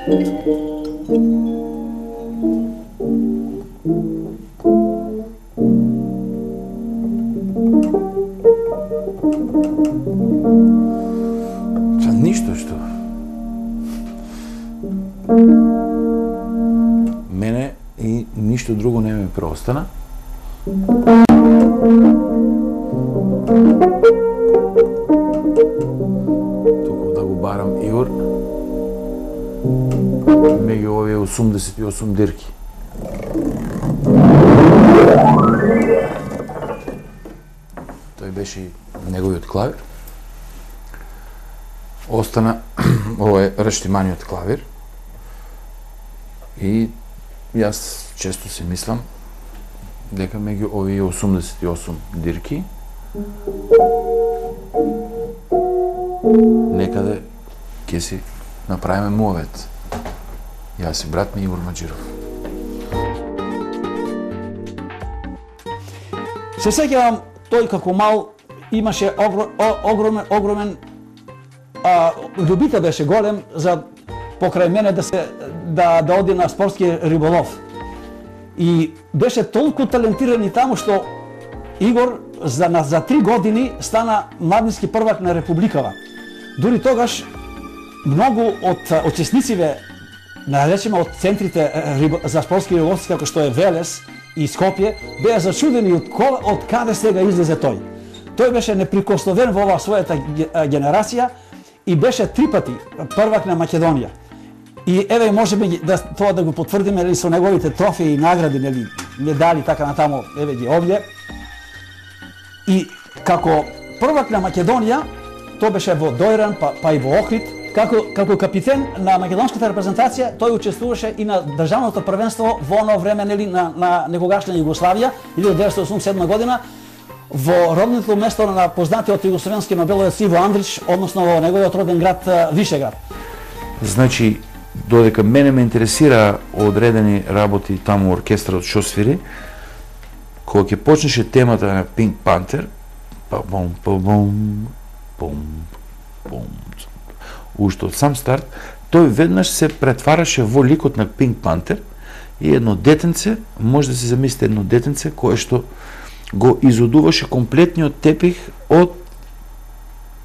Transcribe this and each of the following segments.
Ништо што мене и ништо друго не ми преостана. Туку да го барам Игор меѓу овие 88 дирки. Тој беше неговиот клавир. Остана овој раштиманиот клавир и јас често си мислам дека меѓу овие 88 дирки некаде ќе си направиме муавет. Јас и брат ми Игор Маџиров. Се сеќавам, тој како мал имаше огромен љубител беше голем за покрај мене да оди на спортски риболов. И беше толку талентиран и таму што Игор за 3 години стана младински првак на Републикава. Дури тогаш многу од учеснициве, наречеме од центрите за спортски риболовци како што е Велес и Скопје, беа зачудени од каде сега излезе тој. Тој беше неприкосновен во оваа својата генерација и беше 3 пати првак на Македонија. И еве можеме тоа да го потврдиме или со неговите трофеи и награди, нели, медали така натаму, еве ги овде. И како првак на Македонија, тоа беше во Дојран, па и во Охрид, како капитен на македонската репрезентација, тој учествуваше и на државното првенство во оно време, нели, на некогашна Југославија, 1987 година, во родното место на познатиот југословенски нобеловец Иво Андрич, односно во неговиот роден град Вишеград. Значи, додека мене ме интересира одредени работи таму оркестрот што свири, кога ќе почнеше темата на Pink Panther, уште од сам старт, тој веднаш се претвараше во ликот на Pink Panther и едно детенце, може да се замислите едно детенце кое што го изодуваше комплетниот тепих од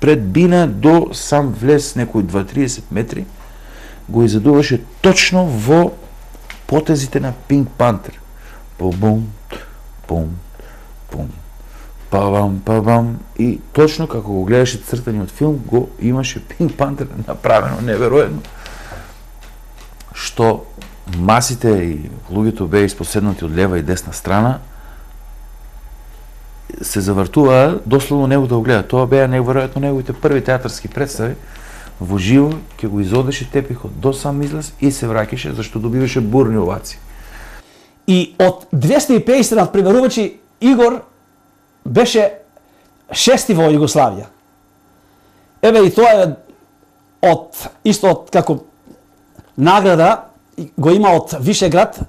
пред бина до сам влез некои 2-30 метри, го изодуваше точно во потезите на Pink Panther. Пум, пум, пум, павам, и точно како го гледаше цртаниот филм, го имаше Pink Panther направено неверојатно. Што масите и луѓето беа испоседнати од лева и десна страна, се завртуваа дословно него да го гледа. Тоа беа неверојатно неговите први театарски представи. Во живо ќе го изодеше тепихот до сам излаз и се враќаше, зашто добиваше бурни овации. И од 250 надпреварувачи Игор беше 6 во Југославија. Еве и тоа е исто како награда го има од Вишеград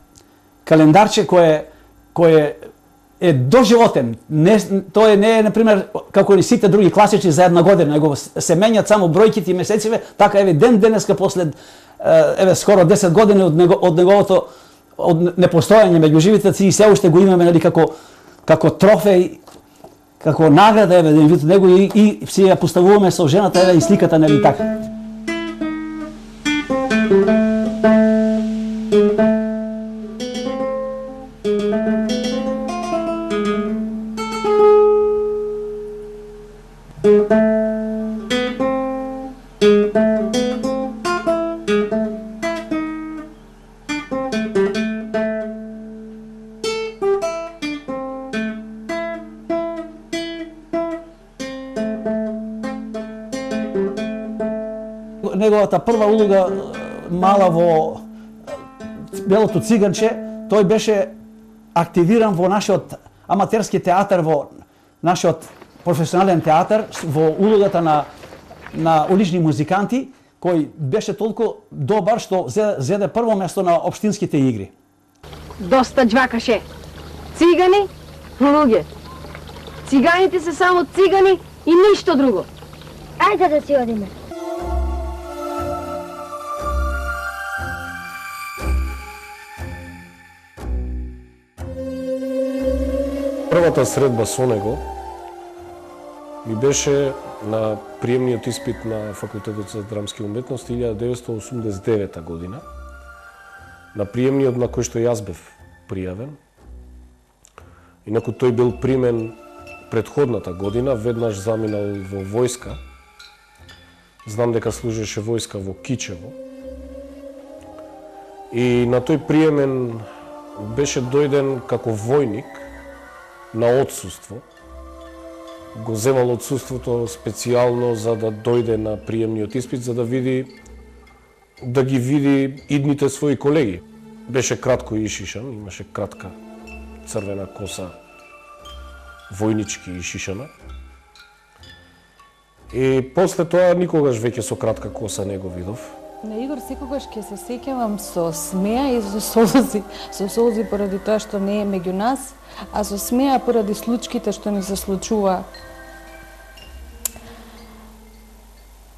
календарче кое е доживотен. Тоа не е, например, како и сите други класични за една година, него се менјат само бројките и месециве, така еве денеска после скоро 10 години од неговото од непостојање меѓу живите и се уште го имаме, нели, како трофеј, како награда, еве да него и си ја поставуваме со жената, еве и сликата, нели, така. Неговата прва улога мала во Белото циганче, тој беше активиран во нашиот аматерски театар, во нашиот професионален театар, во улогата на улични музиканти, кој беше толку добар што зеде прво место на општинските игри. Доста џвакаше. Цигани, луѓе. Циганите се само цигани и ништо друго. Ајде да си одиме. Првата средба со него ми беше на приемниот испит на Факултетот за драмски уметности 1989 година. На приемниот на кој што јас бев пријавен. Инаку тој бил примен предходната година, веднаш заминал во војска. Знам дека служеше војска во Кичево. И на тој приемен беше дојден како војник на отсуство. Го земал отсуството специјално за да дојде на приемниот испит, за да ги види идните своји колеги. Беше кратко ишишан, имаше кратка црвена коса, војнички ишишана. И после тоа никогаш веќе со кратка коса не го видов. На Игор секогаш ќе се сеќавам со смеа и со солзи поради тоа што не е меѓу нас, а со смеа поради случките што ни се случува.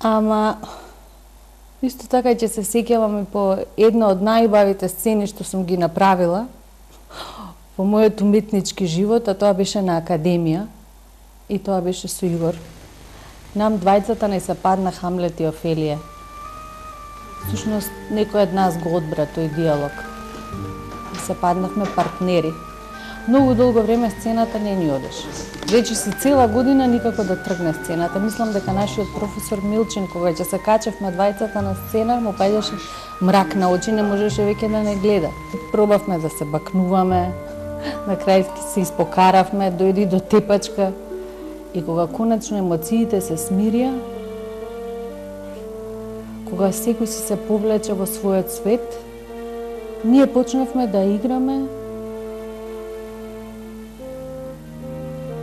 Ама исто така ќе се сеќавам и по една од најубавите сцени што сум ги направила во мојот уметнички живот, а тоа беше на Академија и тоа беше со Игор. Нам двајцата не се падна Хамлет и Офелија. Всушност, некој од нас го одбра тој диалог. И се паднахме партнери. Многу долго време сцената не ни одеше. Речиси цела година никако да тргне сцената. Мислам дека нашиот професор Милчин, кога ќе се качевме двајцата на сцена, му паѓаше мрак на очи, не можеше веќе да не гледа. Пробавме да се бакнуваме, на крај се испокаравме, дојди до тепачка. И кога конечно емоциите се смирија, кога секој си се повлече во својот свет, ние почнавме да играме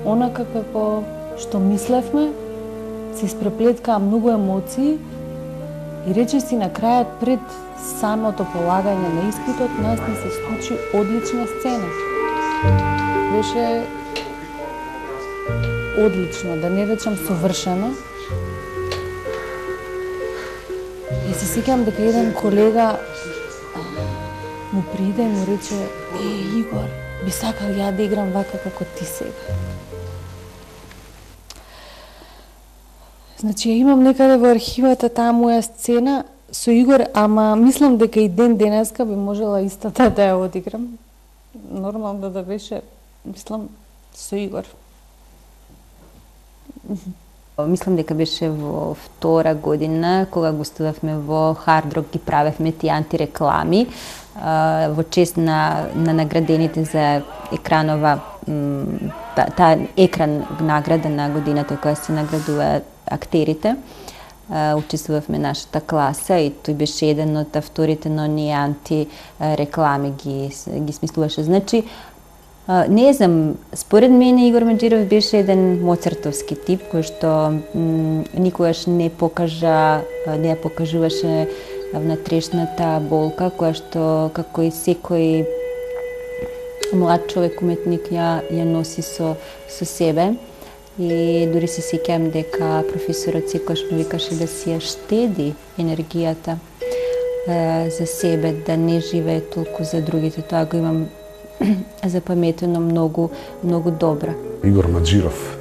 онака како што мислевме, се испреплеткаа многу емоции и речиси на крајот пред самото полагање на испитот, нас ни се случи одлична сцена. Беше одлично, да не речам совршено. И се сеќавам дека еден колега му приде и му рече: Игор, би сакал ја да играм вака како ти сега. Значи, ја имам некаде во архивата таа моја сцена со Игор, ама мислам дека и ден денеска би можела истата да ја одиграм. Нормално да беше, мислам, со Игор. Мислам дека беше во втора година, кога гостувавме во Хард Рок, ги правевме тие антиреклами во чест на наградените за екранова, таа екран награда на годината која се наградува актерите. Учествувавме нашата класа и тој беше еден од авторите на оние антиреклами ги смислуваше. Значи, не знам, според мене Игор Маџиров беше еден моцартовски тип кој што никогаш не ја покажуваше внатрешната болка, која што како и секој млад човек уметник ја носи со себе. И дури се сеќавам дека професорот секогаш му викаше да си ја штеди енергијата за себе, да не живее толку за другите. Тоа го имам запаметено многу добра. Игор Маџиров.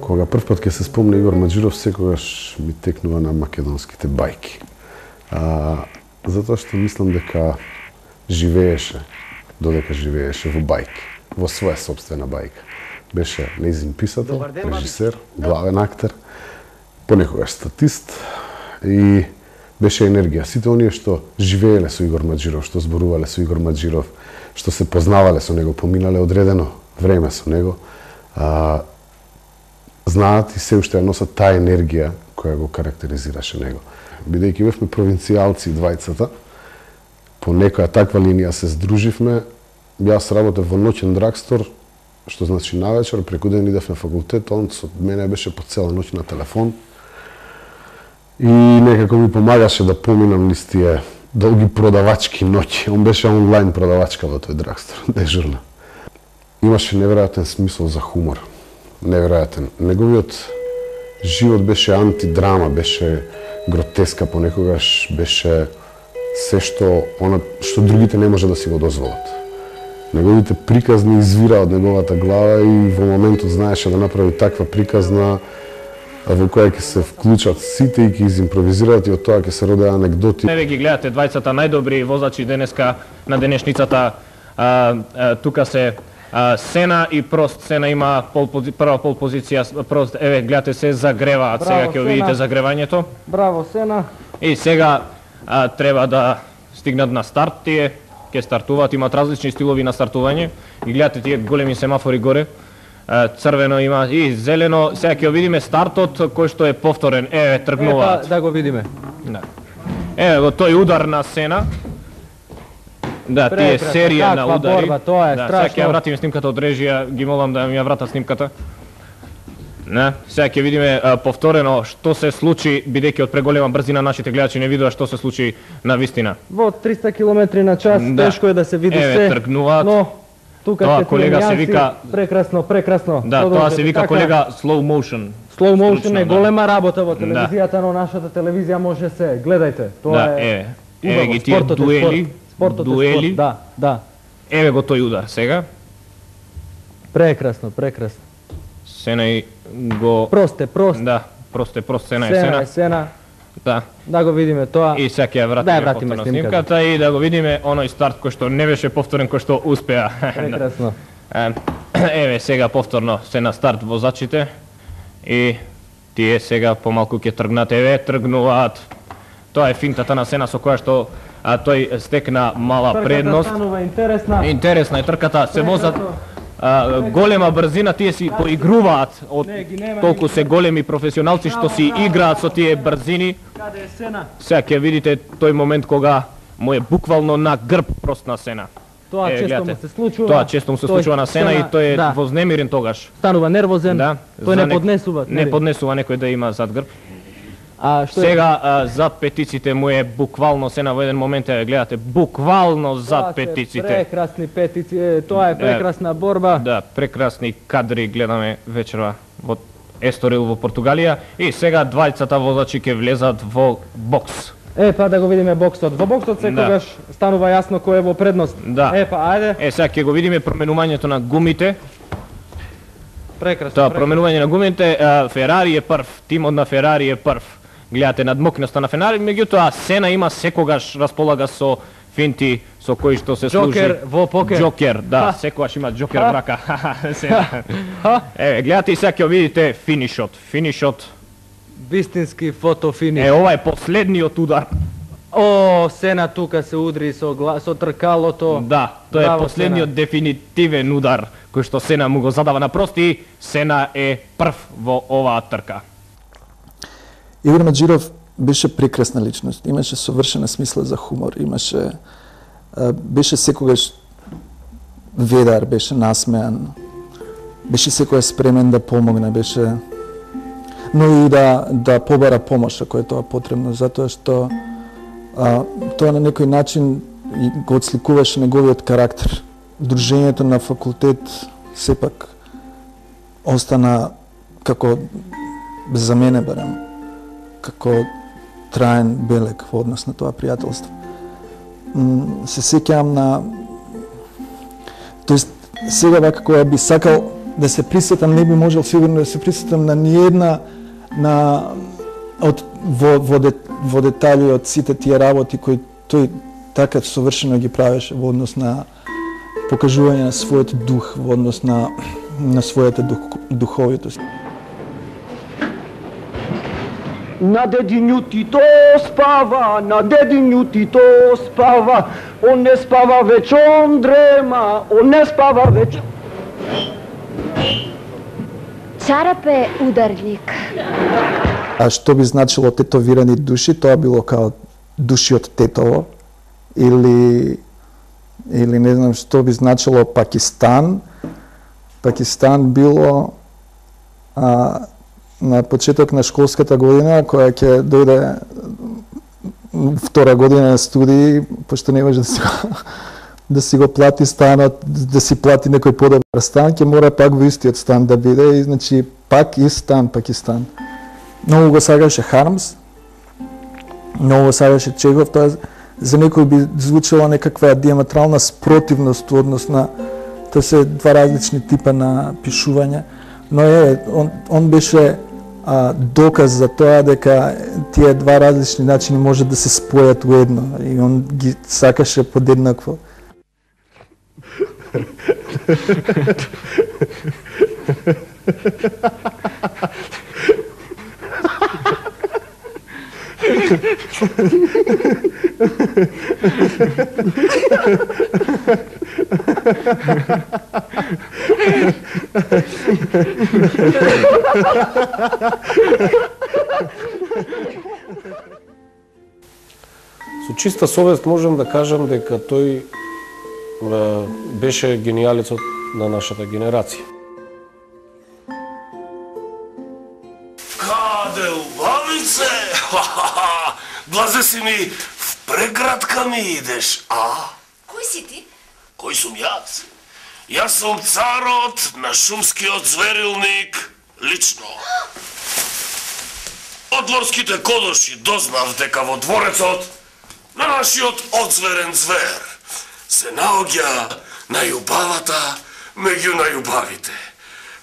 Кога првпат ќе се спомне Игор Маџиров, секогаш ми текнува на македонските бајки. Затоа што мислам дека додека живееше во бајки, во своја собствена бајка. Беше нејзин писател, режисер, главен актер, понекогаш статист и беше енергија. Сите оние што живееле со Игор Маџиров, што зборувале со Игор Маџиров, што се познавале со него, поминале одредено време со него, знаат и се уште носат таа енергија која го карактеризираше него. Бидејќи бевме провинцијалци двајцата, по некоја таква линија се здруживме. Јас работев во ноќен драгстор, што значи навечер, преку ден идев на факултет, он со мене беше по цела ноќ на телефон. И некако ми помагаше да поминам низ тие долги продавачки ноќи. Он беше онлайн продавачка во тој драгстор, дежурна. Имаше неверојатен смисол за хумор. Неверојатен. Неговиот живот беше антидрама, беше гротеска понекогаш, беше се што другите не може да си го дозволат. Неговите приказни извира од неговата глава и во моментот знаеше да направи таква приказна во која ќе се вклучат сите и ќе изимпровизираат и од тоа ќе се родат анекдоти. Еве ги гледате двајцата најдобри возачи денеска на денешницата. Тука се Сена и Прост. Сена има прва пол позиција. Прост, еве гледате се загреваат. Сега ќе видите загревањето. Браво Сена. И сега треба да стигнат на старт тие. Ќе стартуваат, имаат различни стилови на стартување. И гледате тие големи семафори горе. Црвено има и зелено. Сега ќе видиме стартот кој што е повторен. Еве тргнуваат. Да го видиме. Да. Еве го тој удар на Сена. Да, тие серија на удари. Борба, тоа е страшно. Сега ќе ја вратиме снимката од режија, ги молам да ми ја вратат снимката. Не, сега ќе видиме повторено што се случи, бидејќи од преголема брзина нашите гледачи не видува што се случи на вистина. Во 300 км на час тешко е да се види се. Еве тргнуваат. Но тука тоа колега се вика прекрасно. Да, тоа се вика колега slow motion. Slow motion е голема работа во телевизијата, но нашата телевизија може се. Гледајте, тоа е. Еве ги тие дуели. Спортот е спорт, да. Еве го тој удар сега. Прекрасно. Сена и го... Прост. Да, прост, Сена е Сена. Да. Да го видиме тоа. И сега ќе ја вратиме снимката и да го видиме оној старт кој што не беше повторен, кој што успеа. Прекрасно. Еве сега повторно се на старт возачите и тие сега помалку ќе тргнат. Еве тргнуваат. Тоа е финтата на Сена со која што тој стекна мала предност. Трката станува интересна е трката, се возат голема брзина, тие си поигруваат од толку се големи професионалци што си играат со тие брзини. Каде е Сена? Сега ќе видите тој момент кога му е буквално на грб Прост на Сена. Тоа често му се случува. Тоа често му се случува на Сена и тој е вознемирен тогаш. Станува нервозен. Тој не поднесува. Не поднесува некој да има зад грб. Што сега зад петиците му е буквално Сена во еден момент гледате буквално зад петиците. Прекрасни петици, тоа е прекрасна борба. Да, прекрасни кадри гледаме вечерва во Есторил во Португалија и сега двајцата возачи ќе влезат во бокс. Па да го видиме боксот. Во боксот секогаш станува јасно кој е во предност. Да. Ајде. Сега ќе го видиме променувањето на гумите. Прекрасно. Тоа променување на гумите, Ферари е прв, тимот на Ферари е прв. Гледате надмокноста на Ферари, меѓутоа Сена има секогаш располага со финти со кои што се служи. Джокер во покер. Джокер, да, секогаш има джокер врака. Еве, гледате и сега ќе видите финишот. Вистински фотофиниш. Ова е последниот удар. Сена тука се удри со тркалото. Да, тоа е последниот дефинитивен удар кој што Сена му го задава на Прост и Сена е прв во оваа трка. Игор Маџиров беше прекрасна личност, имаше совршена смисла за хумор, беше секогаш ведар, беше насмеан, беше секогаш спремен да помогне, но и да побара помош ако е тоа потребно, затоа што тоа на некој начин го отсликуваше неговиот карактер. Дружењето на факултет сепак остана како, за мене барем, како траен белег во однос на тоа пријателство. Се сеќавам на... Тоест, сега вака кога би сакал да се присетам, не би можел сигурно да се присетам на ниедна во детали од сите тие работи кои тој така совршено ги правеше во однос на покажување на својот дух, во однос на својата духовитост. На дедињу ти то спава, на дедињу ти то спава, он не спава веќе, он дрема, он не спава веќе. Царап е ударник. А што би значило тетовирани души? Тоа било као души од тетово или не знам што би значило Пакистан. Пакистан било на почеток на школската година, која ќе дојде втора година на студии, пошто не може да си го плати станот, да си плати некој подобар стан, ќе мора пак во истиот стан да биде, и значи пак и стан Пакистан. Многу го сагаше Хармс, многу го сагаше Чехов, тоа за некој би звучала некаква диаметрална спротивност во однос на Тоа се два различни типа на пишување, но он беше доказ за тоа дека тие два различни начини може да се спојат во едно и он ги сакаше подеднакво. Со чиста совест можам да кажам дека тој беше гениалецот на нашата генерација. Каде убавице? Блазе си ми, в преградка ми идеш, а? Кој си ти? Кој сум јас? Јас сум царот на шумскиот зверилник, лично. Од дворските кодоши дознав дека во дворецот на нашиот одзверен звер се наоѓа најубавата меѓу најубавите.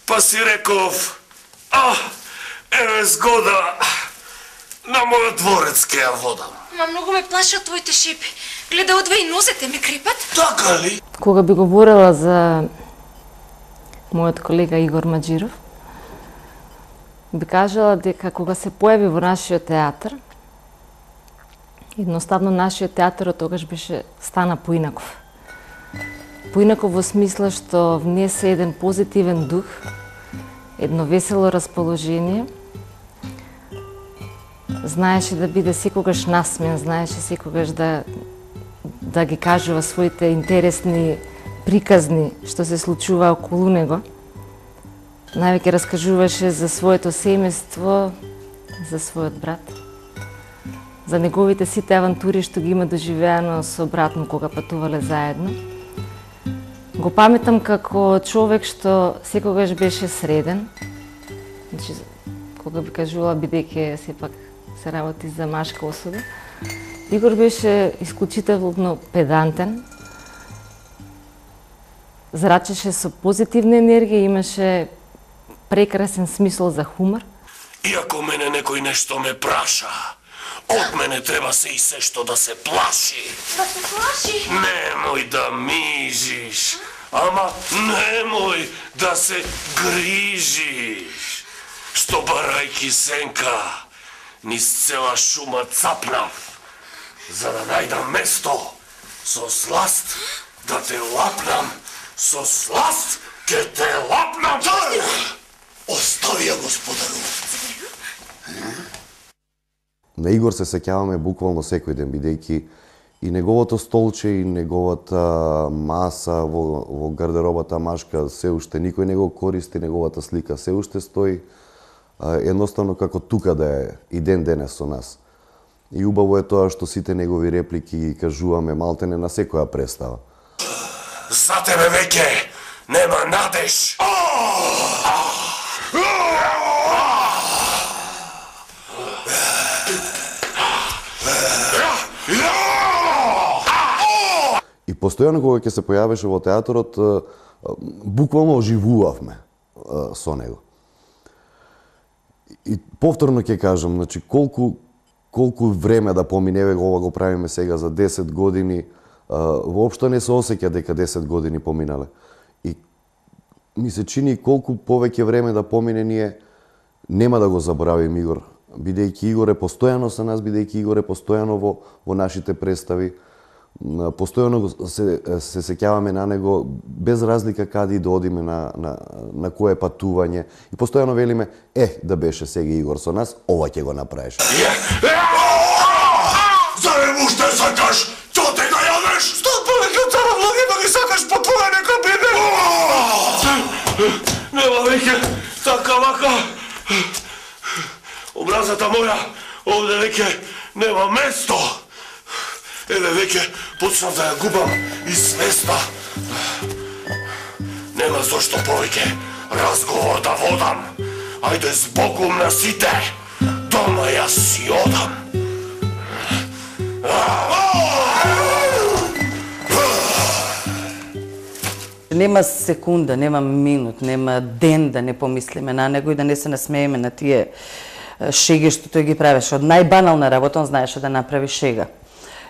Па си реков, еве згода, на мојот дворец ке ја водам. Ма многу ме плашат твоите шипи. Гледа одве и нозете ме крепат. Така ли? Кога би говорила за мојот колега Игор Маџиров, би кажала дека кога се појави во нашиот театар, едноставно нашиот театар од тогаш беше стана поинаков. Поинаков во смисла што внесе еден позитивен дух, едно весело расположение, знаеше да биде секогаш насмеен, знаеше секогаш да ги кажува своите интересни приказни што се случува околу него. Највеќе раскажуваше за своето семејство, за својот брат, за неговите сите авантури што ги има доживеано со брат му кога патувале заедно. Го паметам како човек што секогаш беше среден. Значи, кога би кажувала, бидејќи сепак се работи за машка особа, Игор беше исклучително педантен, зрачеше со позитивна енергија, имаше прекрасен смисол за хумор. Иако мене некој нешто ме праша, од мене треба се и се што да се плаши. Да се плаши? Немој да мижиш, ама немој да се грижиш. Што барајки сенка, низ цела шума цапнав, за да најдам место, со сласт да те лапнам, со сласт ке те лапнам. Остави ја, господару. На Игор се сеќаваме буквално секој ден, бидејќи и неговото столче и неговата маса во гардеробата машка се уште никој не го користи, неговата слика се уште стои едноставно како тука да е и ден денес со нас. И убаво е тоа што сите негови реплики ги кажуваме малтене на секоја представа. За тебе веќе нема надеж. И постојано кога ќе се појавеше во театрот, буквално оживувавме со него. И повторно ќе кажам, значи колку време да помине, ова го правиме сега за 10 години, воопшто не се осеќа дека 10 години поминале. И ми се чини колку повеќе време да помине, ние нема да го забравим Игор, бидејќи Игор е постојано со нас, бидејќи Игор е постојано во нашите представи, постојано се сеќаваме на него без разлика каде и да одиме на кое патување и постојано велиме да беше сега Игор со нас, ова ќе го направиш. Зарем уште сакаш ќоте да јадеш? Што повеќе од цара влади да ги сакаш по твоја нека биде? Нема веќе така вака. Образата моја овде веќе нема место. Еве веќе почнав да ја губам и свеста. Нема зошто повеќе разговор да водам. Ајде збогум на сите, дома ја си одам. нема секунда, нема минут, нема ден да не помислиме на него и да не се насмееме на тие шеги што тој ги правеше. Од најбанална работа он знаеше да направи шега.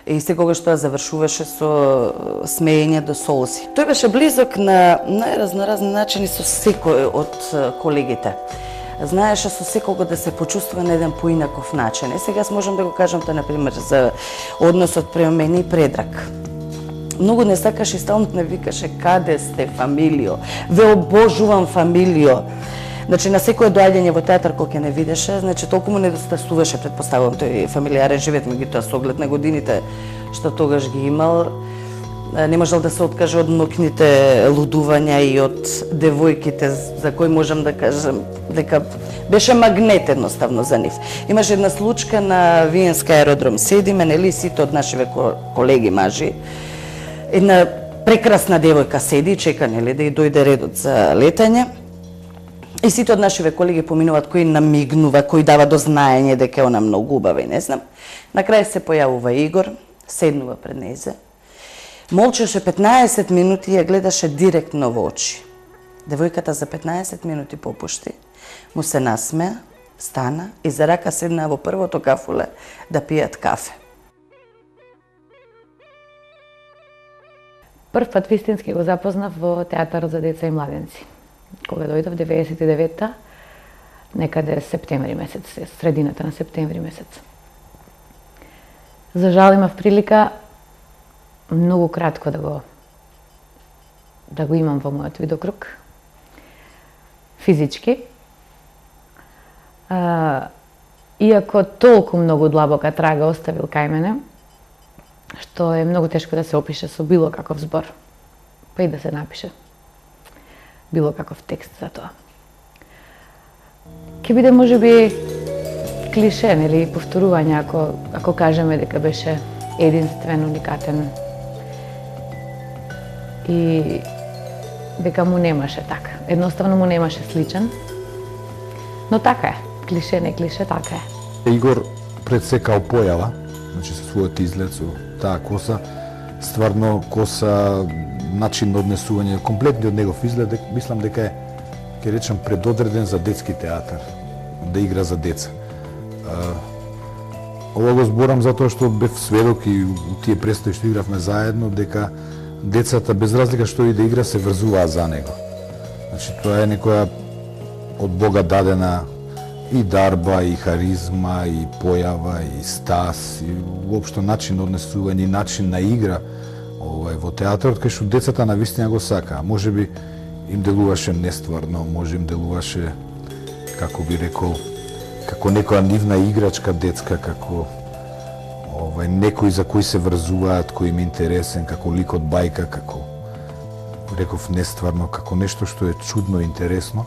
И секогаш тоа завршуваше со смеење до солзи. Тој беше близок на најразноразни начини со секој од колегите. Знаеше со секого да се почувствува на еден поинаков начин. И сега можам да го кажам тоа, например, за односот према мене и Предраг. Многу не сакаше и стално не викаше каде сте, фамилио, ве обожувам, фамилио. Значи на секое доаѓање во театар кога ќе не видеше, значи толку му недостасуваше, предпоставувам, тој фамилиарен живет, меѓутоа со оглед на годините што тогаш ги имал, не можел да се откаже од ноќните лудувања и од девојките за кои можам да кажам дека беше магнет едноставно за нив. Имаше една случка на Виенска аеродром, седиме, нели, сите од нашиве колеги мажи. Една прекрасна девојка седи и чека, нели, да ја дојде редот за летање. И сите од нашиве колеги поминуваат, кој намигнува, кој дава до знаење дека она многу убава и не знам. На крај се појавува Игор, седнува пред нејзе. Молчеше 15 минути и ја гледаше директно во очи. Девојката за 15 минути попушти, му се насмеа, стана и за рака седнаа во првото кафуле да пијат кафе. Прв пат вистински го запознав во театарот за деца и младенци. Кога дојдов 99-та, некаде септември месец, средината на септември месец. За жал имав прилика многу кратко да го имам во мојот видокруг, физички. Иако толку многу длабока трага оставил кај мене, што е многу тешко да се опише со било каков збор, па и да се напише било каков текст за тоа. Ке биде можеби клише, нели, повторување ако кажеме дека беше единствен, уникатен и дека му немаше така. Едноставно му немаше сличен, но така е. Клише не клише, така е. Игор пред се као појава, значи со својот изглед, со таа коса, стварно коса, начин на однесување, комплетниот негов изглед, мислам дека е, ќе речем, предодреден за детски театар, да игра за деца. Ова го зборам затоа што бев сведок и у тие представи што игравме заедно, дека децата, без разлика што и да игра, се врзуваат за него. Значи, тоа е некоја од Бога дадена и дарба, и харизма, и појава, и стас, и уопшто начин на однесување, и начин на игра во театарот, кај што децата навистина го сакаа. Можеби им делуваше нестварно, може им делуваше, како би рекол, како некоја нивна играчка детска, како некој за кој се врзуваат, кој им е интересен, како лик од бајка, како реков нестварно, како нешто што е чудно и интересно.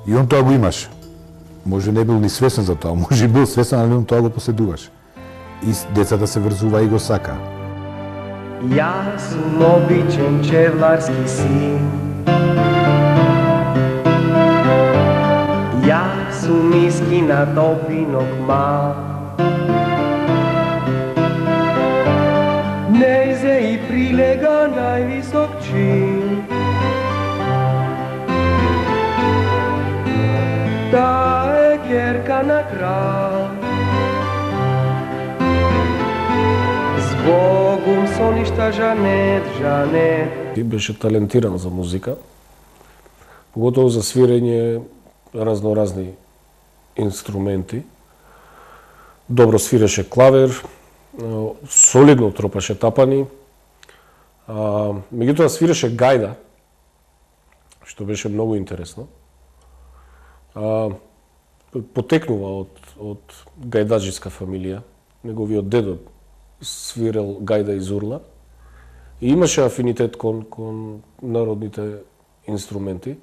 И он тоа го имаше. Може не бил ни свесен за тоа, може и бил свесен, али он тоа го поседуваше. И децата се врзува и го сакаа. Јас сум обичен чевларски син. Јас сум искинат опинок мал. Нејзе и прилега највисок чин. Таа е ќерка на крал. Збогум со ништа Жанет, Жанет. И беше талентиран за музика, поготово за свирење разноразни инструменти. Добро свиреше клавир, солидно тропаше тапани, меѓутоа свиреше гајда, што беше многу интересно. Потекнува од гајдаджиска фамилија, неговиот дедо свирел гајда из урла и имаше афинитет кон народните инструменти.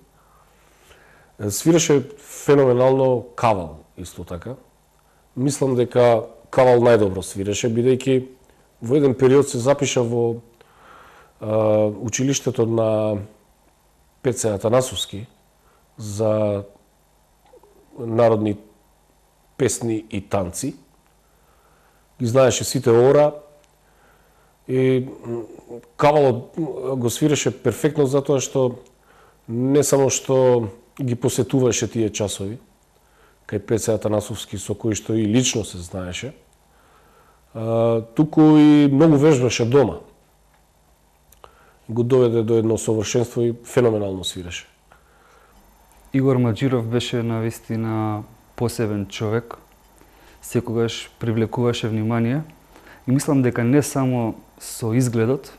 Свиреше феноменално кавал исто така. Мислам дека кавал најдобро свиреше, бидејќи во еден период се запиша во училиштето на Пеце Атанасовски за народни песни и танци. Ги знаеше сите ора, И Кавало го свиреше перфектно затоа што не само што ги посетуваше тие часови кај Пеце Атанасовски, со кој што и лично се знаеше, туку и многу вежбаше дома. Го доведе до едно совршенство и феноменално свиреше. Игор Маџиров беше навистина посебен човек. Секогаш привлекуваше внимание и мислам дека не само со изгледот,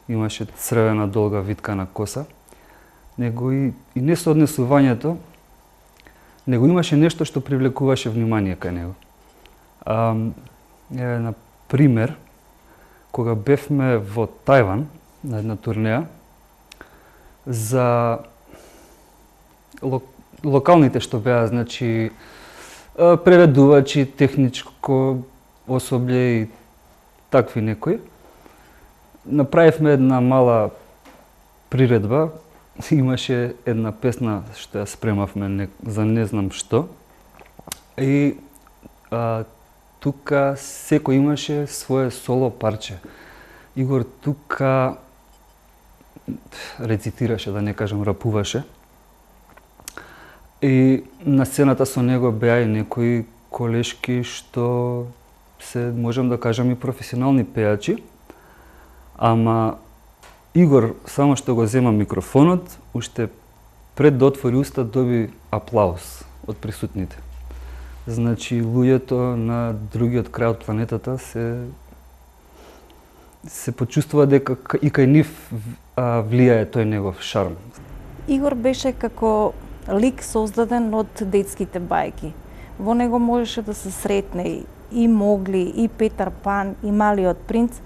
имаше црвена долга виткана коса, него и не со однесувањето, него имаше нешто што привлекуваше внимание кај него. На пример, кога бевме во Тајван на една турнеја, за локалните што беа, значи, преведувачи, техничко особје и такви некои, направивме една мала приредба. Имаше една песна што ја спремавме за не знам што. И тука секој имаше свое соло парче. Игор тука рецитираше, да не кажам рапуваше. И на сцената со него беа и некои колешки што се, можем да кажам, и професионални пејачи. Ама Игор, само што го зема микрофонот, уште пред да отвори уста, доби аплауз од присутните. Значи, луѓето на другиот крај од планетата се почувствува дека и кај нив влијае тој негов шарм. Игор беше како лик создаден од детските бајки. Во него можеше да се сретне и Могли, и Петар Пан, и Малиот принц,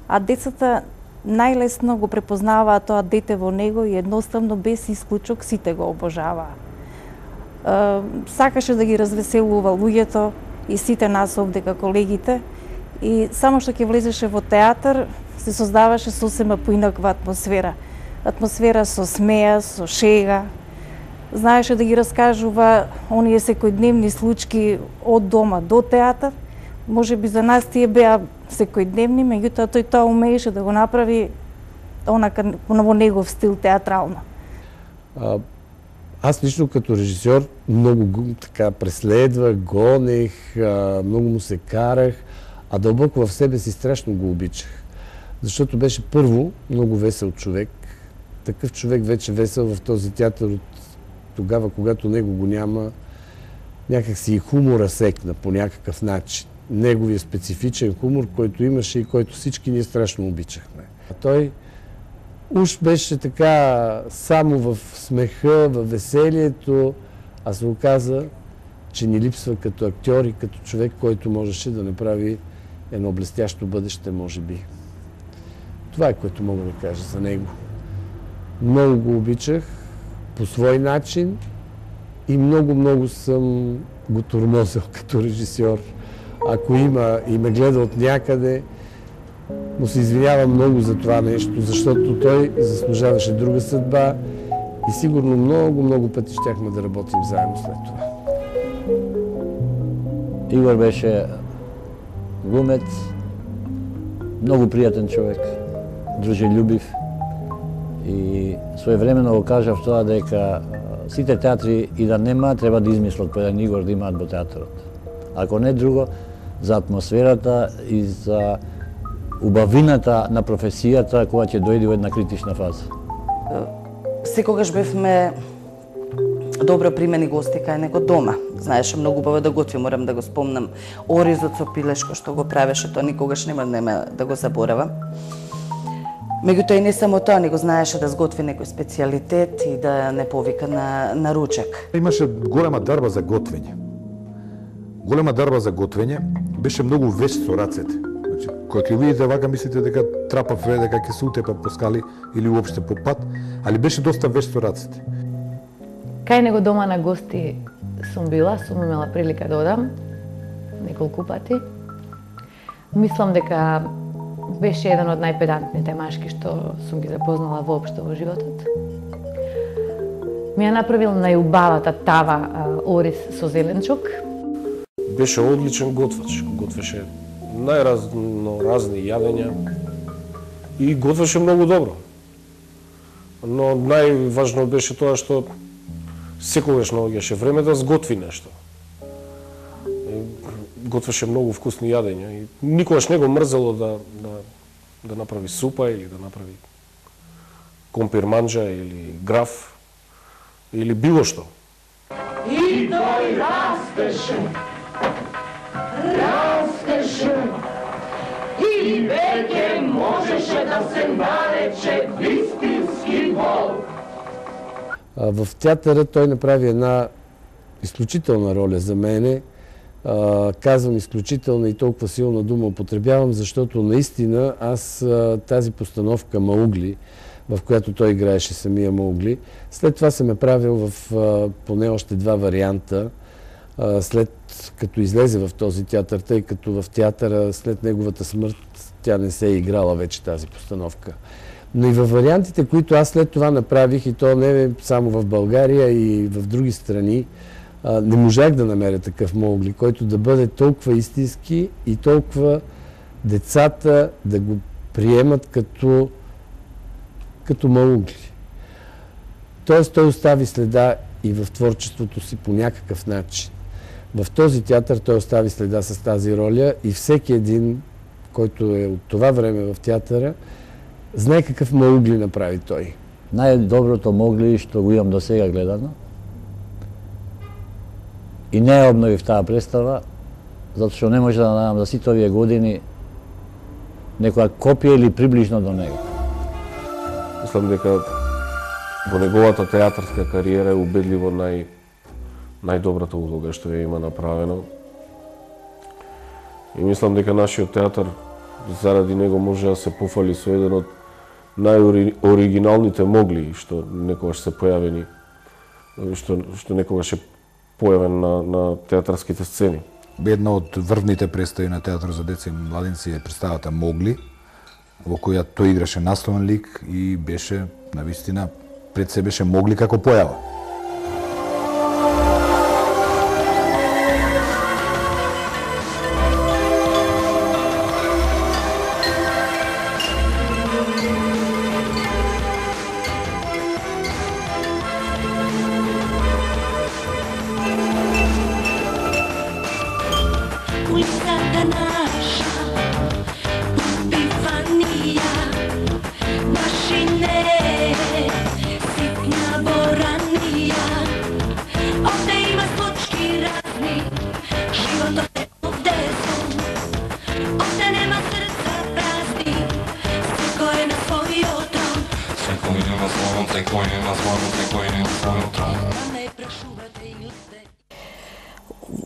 а децата најлесно го препознаваа тоа дете во него и едноставно без исклучок сите го обожаваа. Сакаше да ги развеселува луѓето и сите нас овдека колегите, и само што ќе влезеше во театар се создаваше сосема поинаква атмосфера. Атмосфера со смеа, со шега. Знаеше да ги раскажува оние секојдневни случаи од дома до театар. Може би за нас тие беа секојдневни, меѓутоа тој тоа умееше да го направи онака во негов стил театрално. Аз лично като режисьор много така преследвах, гонех, много му се карах, а дълбоко в себе си страшно го обичах. Защото беше първо много весел човек. Такъв човек вече весел в този театър от тогава, когато него го няма. Някак си и хумора секна по някакъв начин. Неговия специфичен хумор, който имаше и който всички ние страшно обичахме. А той уж беше така само в смеха, в веселието, а се оказа, че ни липсва като актьор и като човек, който можеше да направи едно блестящо бъдеще, може би. Това е, което мога да кажа за него. Много го обичах по свой начин и много съм го тормозил като режисьор. Ако има и ме гледа от някъде, му се извинявам много за това нещо, защото той заслужаваше друга съдба и сигурно много пъти щяхме да работим заедно след това. Игор беше глумец, много приятен човек, дружелюбив и своевременно го кажав тоа дека сите театри и да нема треба да измислат по еден Игор да имаат во театарот. Ако не друго, за атмосферата и за убавината на професијата кога ќе дојде во една критична фаза. Секогаш бевме добро примени гости кај него дома. Знаеше многу убаво да готви, морам да го спомнам. Оризот со пилешко што го правеше, тоа никогаш нема да го заборавам. Меѓутоа и не само тоа, него знаеше да сготви некој специјалитет и да не повика на ручек. Имаше голема дарба за готвење. Голема дарба за готвење, беше многу вешт со рацете. Значи, кога ќе видите вака, мислите дека трапав дека ќе се утепа по скали или уопште по пат, али беше доста вешт со рацете. Кај него дома на гости сум била, сум имала прилика да одам неколку пати. Мислам дека беше еден од најпедантните машки што сум ги запознала воопшто во животот. Ми ја направил најубавата тава ориз со зеленчук. Беше одличен готвач, готвеше најразни јадења и готвеше многу добро. Но најважно беше тоа што секогаш наоѓаше време да сготви нешто. Готвеше многу вкусни јадења и никогаш не го мрзело да направи супа или да направи компир манџа или граф или било што. И тој растеше и веќе можеше да се нарече вистински волк. В театъра той направи една изключителна роля за мене. Казвам изключителна и толкова силна дума употребявам, защото наистина аз тази постановка Маугли, в която той играеше самия Маугли, след това съм я правил в поне още 2 варианта, след като излезе в този театър, тъй като в театъра след неговата смърт тя не се е играла вече тази постановка. Но и във вариантите, които аз след това направих, и то не само в България, и в други страни, не можах да намеря такъв Маугли, който да бъде толкова истински и толкова децата да го приемат като Маугли. Тоест той остави следа и в творчеството си по някакъв начин. В този театър той остави следа с тази роля и всеки един, който е от това време в театъра, знае какъв Маугли направи той. Најдоброто Маугли што го имам до сега гледано и не ја обновив таа представа, затоа што не може да најдам за сите овие години некоја копија или приближно до него. Мислам дека во неговата театарска кариера е убедливо најдобрата улога што ја има направено. И мислам дека нашиот театар заради него може да се пофали со еден од најоригиналните Маугли што некогаш се појавени, што некогаш е појавен на театарските сцени. Една од врвните представи на театар за деца и младинци е представата Маугли, во која тој играше насловен лик и беше навистина пред се беше Маугли како појава.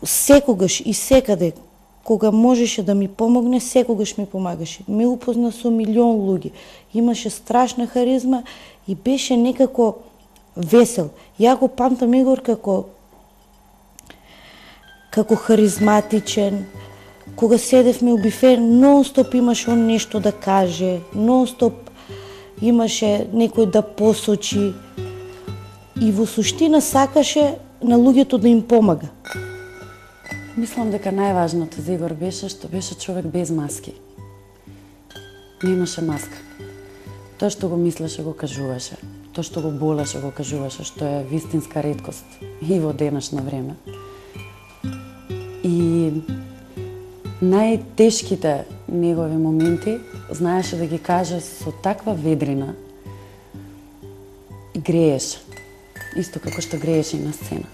Секогаш и секаде, кога можеше да ми помогне, секогаш ми помагаше. Ме упозна со милион луѓе. Имаше страшна харизма и беше некако весел. Ја го памтам Игор како харизматичен. Кога седевме у бифе, нон-стоп имаше он нешто да каже, нон-стоп имаше некој да посочи. И во суштина сакаше на луѓето да им помага. Мислам дека најважното за Игор беше што беше човек без маски. Не имаше маска. Тоа што го мислеше го кажуваше. Тоа што го болеше го кажуваше, што е вистинска реткост и во денешно време. И најтешките негови моменти знаеше да ги каже со таква ведрина и грееше. Исто како што грееше и на сцена.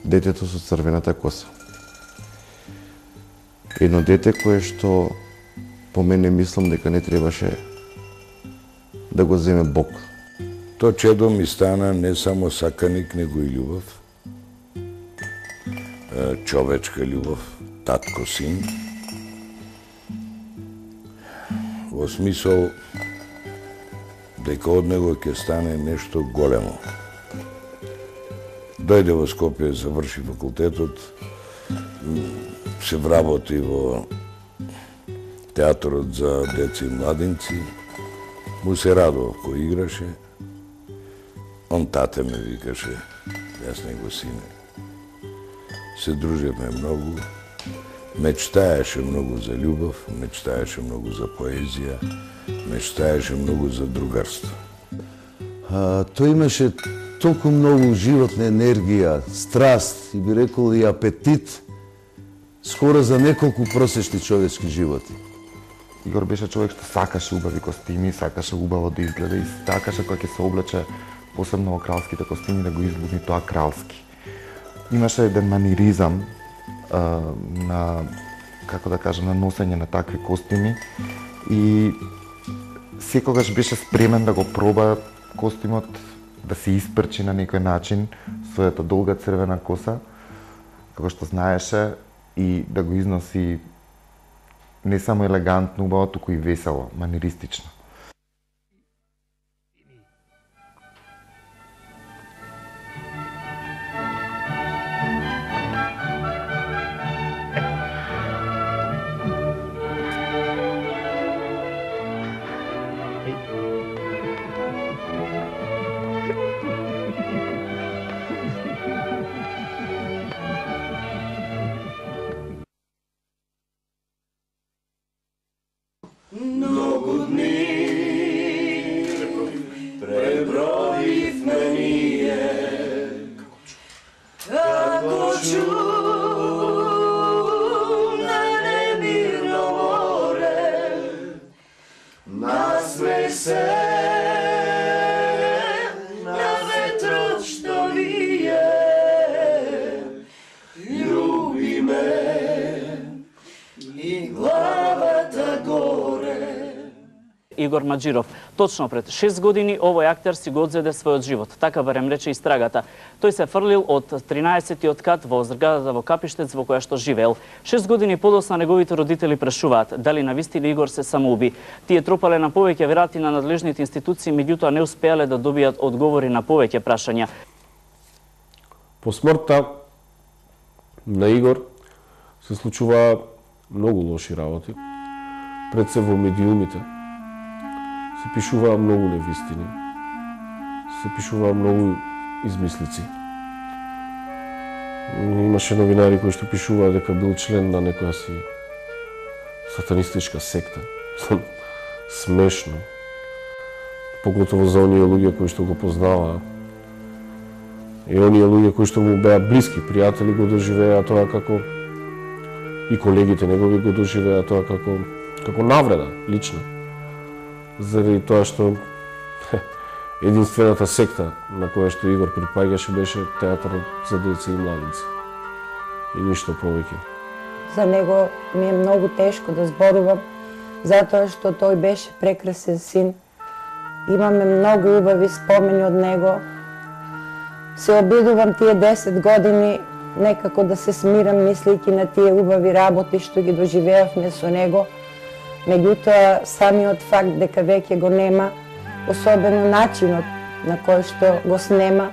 Детето со црвената коса. Едно дете кое што по мене мислам дека не требаше да го земе Бог. То чедо ми стана не само саканик, него и љубов. Човечка љубов, татко-син. Во смисол дека од него ќе стане нешто големо. Дојде во Скопје, заврши факултетот, се вработи во театарот за деца и младинци, му се радував кој играше. Он тате ме викаше, јас него сине. Се дружевме многу Мечтаеше многу за љубов, мечтаеше многу за поезија, мечтаеше многу за другарство. Тој имаше толку многу животна енергија, страст и би рекол и апетит, скоро за неколку просечни човечки животи. Игор беше човек што сакаше убави костими, сакаше убаво да изгледа и сакаше кога ќе се облече, посебно во кралските костими, да го изгледа тоа кралски. Имаше еден маниризам на, како да кажам, на носење на такви костими и секогаш беше спремен да го проба костимот, да се испрчи на некој начин својата долга црвена коса, како што знаеше, и да го износи не само елегантно, убаво, туку и весело, маниристично. Многу дни преброивме ние, како чум на немирно море, насмеј се на ветрот што вие, љуби ме и главата горе. Игор Маџиров. Точно пред 6 години овој актер си го одзеде својот живот, така барем рече истрагата. Тој се фрлил од 13-тиот кат во зградата во Капиштец во која што живеел. 6 години подоцна неговите родители прашуваат дали навистина Игор се самоуби. Тие тропале на повеќе верати на надлежните институции, меѓутоа не успеале да добијат одговори на повеќе прашања. По смртта на Игор се случуваа многу лоши работи. Пред се во медиумите се пишуваа многу невистини, се пишуваа многу измислици. Имаше новинари кои што пишуваа дека бил член на некоја си сатанистичка секта. Смешно. Поготово за оние луѓе кои што го познаваа. И оние луѓе кои што му беа блиски, пријатели, го доживеа тоа како и колегите негови го доживеа тоа како навреда, лична. Заради тоа што единствената секта на која што Игор припаѓаше беше театарот за деца и младинци. И ништо повеќе. За него ми е многу тешко да зборувам, затоа што тој беше прекрасен син. Имаме многу убави спомени од него. Се обидувам тие 10 години некако да се смирам мислејќи на тие убави работи што ги доживеавме со него. Меѓутоа, самиот факт дека веќе го нема, особено начинот на кој што го снема,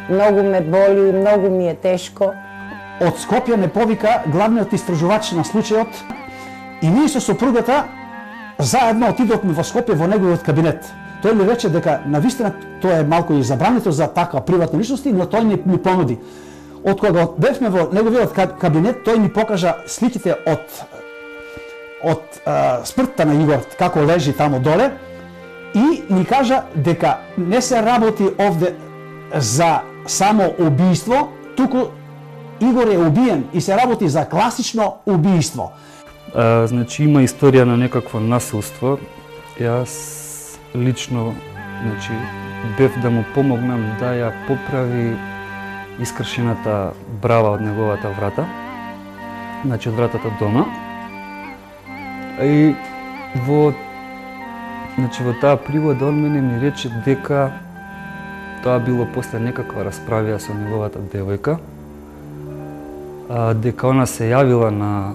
многу ме боли и многу ми е тешко. Од Скопје ме повика главниот истражувач на случајот и ние со сопругата заедно отидовме во Скопје во неговиот кабинет. Тој ми рече дека навистина тоа е малку и забрането за таква приватни личности, но тој ни понуди. Од кога бевме во неговиот кабинет, тој ни покажа сликите од смртта на Игор, како лежи тамо доле, и ни кажа дека не се работи овде за само убиство, туку Игор е убиен и се работи за класично убиство. Значи има историја на некакво насилство. Јас лично, значи, бев да му помогнам да ја поправи искршената брава од неговата врата, значи од вратата дома. И во таа привода он мене ми рече дека тоа било после некаква расправија со неговата девојка, дека она се јавила на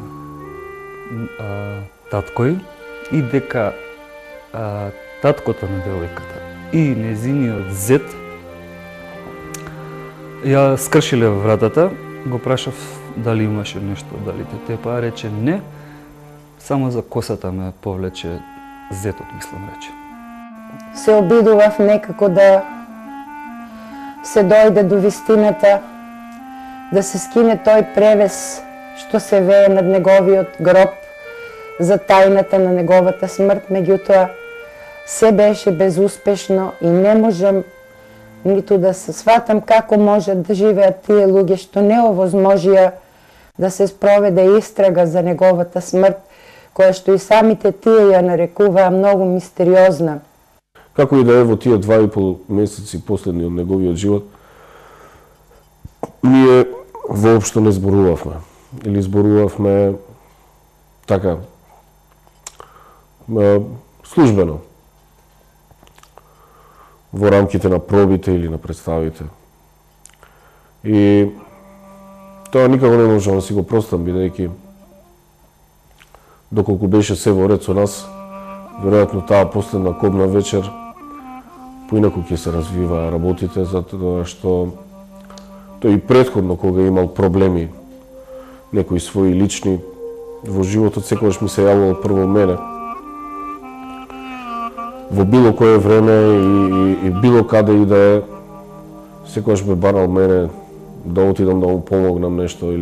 таткој и дека таткото на девојката и нејзиниот зет ја скршиле вратата. Го прашав дали имаше нешто, дали те тепа, рече не, само за косата ме повлече зетот, мислам, рече. Се обидував некако да се дојде до вистината, да се скине тој превес што се вее над неговиот гроб за тајната на неговата смрт, меѓутоа се беше безуспешно и не можам ниту да се сватам како можат да живеат тие луѓе што не овозможија да се спроведе истрага за неговата смрт, која што и самите тие ја нарекуваа многу мистериозна. Како и да е, во тие 2,5 месеци последни од неговиот живот, ние воопшто не зборувавме. Или зборувавме така, службено, во рамките на пробите или на представите. И тоа никако не можам да си го простам, бидејќи доколку беше се во ред со нас, веројатно таа последна кобна вечер поинаку ќе се развива работите, затоа што тој и претходно кога имал проблеми, некои своји лични во животот, секогаш ми се јавувал прво мене. Во било кое време и било каде и да е, секогаш ме барал мене да отидам да му помогнам нешто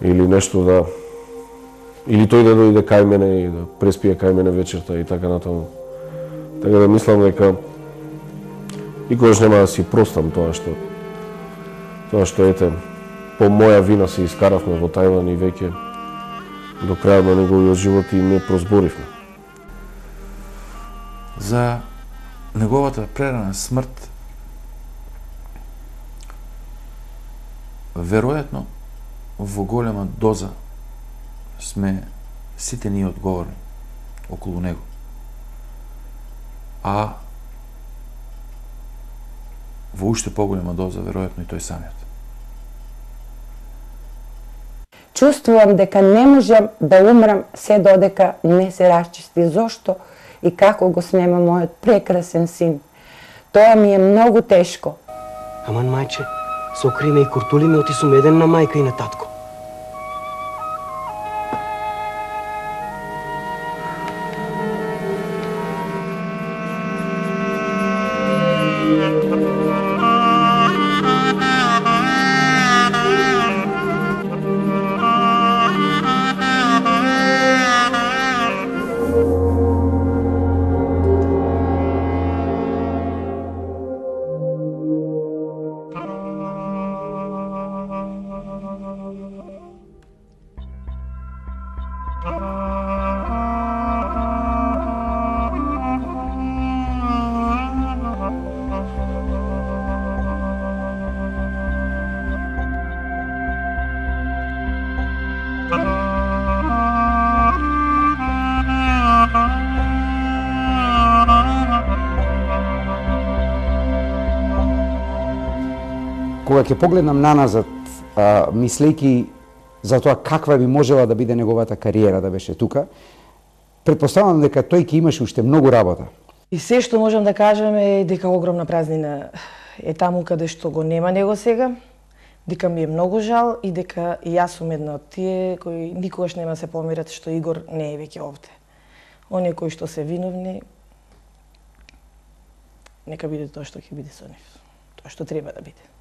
или нешто да или тој да дојде кај мене и да преспие кај мене вечерта и така натаму. Така да мислам дека никогаш нема да си простам тоа што ете по моја вина се искаравме во Тајван и веќе до крајот на неговиот живот и не прозборивме. За неговата прерана смрт веројатно во голема доза сме сите ние одговорни околу него. А во уште поголема доза веројатно и тој самиот. Чувствувам дека не можам да умрам се додека не се расчисти зошто и како го снема мојот прекрасен син. Тоа ми е многу тешко. Аман мајче, се окриме и куртулиме отисуме еден на мајка и на татко. Кога ќе погледнам наназад, мислејќи за тоа каква би можела да биде неговата кариера да беше тука, претпоставувам дека тој ќе имаше уште многу работа. И се што можам да кажам е дека огромна празнина е таму каде што го нема него сега, дека ми е многу жал и дека и јас сум една од тие кои никогаш нема се помират што Игор не е веќе овде. Оние кои што се виновни, нека биде тоа што ќе биде со нив. Тоа што треба да биде.